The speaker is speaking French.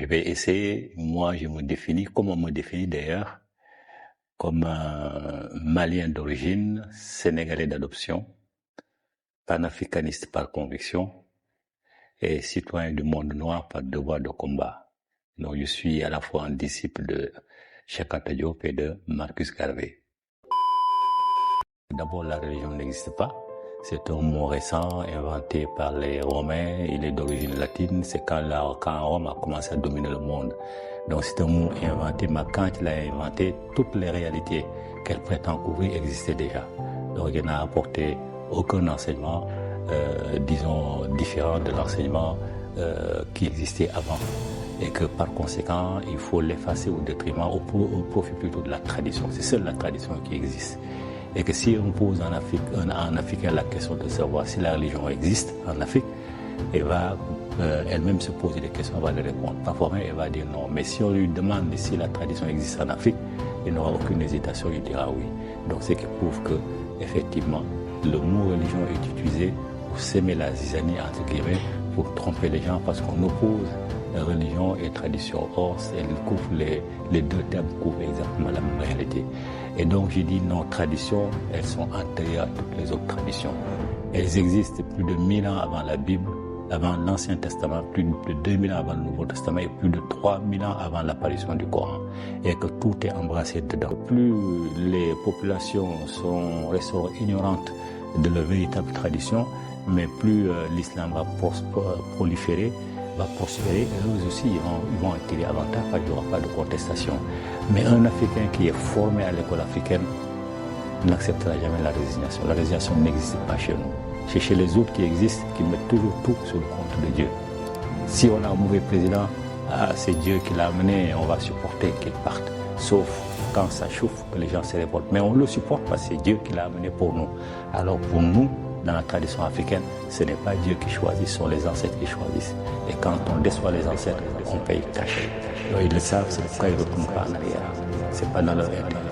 vais essayer, moi je me définis, comme on me définit d'ailleurs, comme un Malien d'origine, Sénégalais d'adoption, panafricaniste par conviction et citoyen du monde noir par devoir de combat. Donc je suis à la fois un disciple de Cheikh Anta Diop et de Marcus Garvey. D'abord, la religion n'existe pas. C'est un mot récent inventé par les Romains. Il est d'origine latine. C'est quand Rome a commencé à dominer le monde. Donc c'est un mot inventé, mais quand il a inventé, toutes les réalités qu'elle prétend couvrir existaient déjà. Donc il n'a apporté aucun enseignement, disons, différent de l'enseignement qui existait avant. Et que par conséquent, il faut l'effacer au détriment, au profit plutôt de la tradition. C'est seule la tradition qui existe. Et que si on pose en Africain la question de savoir si la religion existe en Afrique, elle va elle-même se poser des questions, elle va les répondre. Parfois même, elle va dire non. Mais si on lui demande si la tradition existe en Afrique, il n'aura aucune hésitation, il dira oui. Donc c'est qui prouve que, effectivement, le mot religion est utilisé pour s'aimer la zizanie, entre guillemets, pour tromper les gens, parce qu'on oppose religion et tradition. Or, les deux termes couvrent exactement la même réalité. Et donc, j'ai dit nos traditions, elles sont antérieures à toutes les autres traditions. Elles existent plus de 1000 ans avant la Bible, avant l'Ancien Testament, plus de 2000 ans avant le Nouveau Testament et plus de 3000 ans avant l'apparition du Coran. Et que tout est embrassé dedans. Plus les populations resteront ignorantes de leur véritable tradition, mais plus l'islam va proliférer, va prospérer, et eux aussi ils vont en tirer avantage parce qu'il n'y aura pas de contestation. Mais un Africain qui est formé à l'école africaine n'acceptera jamais la résignation. La résignation n'existe pas chez nous. C'est chez les autres qui existent, qui mettent toujours tout sur le compte de Dieu. Si on a un mauvais président, c'est Dieu qui l'a amené et on va supporter qu'il parte. Sauf quand ça chauffe, que les gens se révoltent. Mais on le supporte parce que c'est Dieu qui l'a amené pour nous. Alors pour nous, dans la tradition africaine, ce n'est pas Dieu qui choisit, ce sont les ancêtres qui choisissent. Et quand on déçoit les ancêtres, on paye cash. Alors, ils le savent, c'est pourquoi ils ne retournent pas en arrière. Ce n'est pas dans leur intérêt.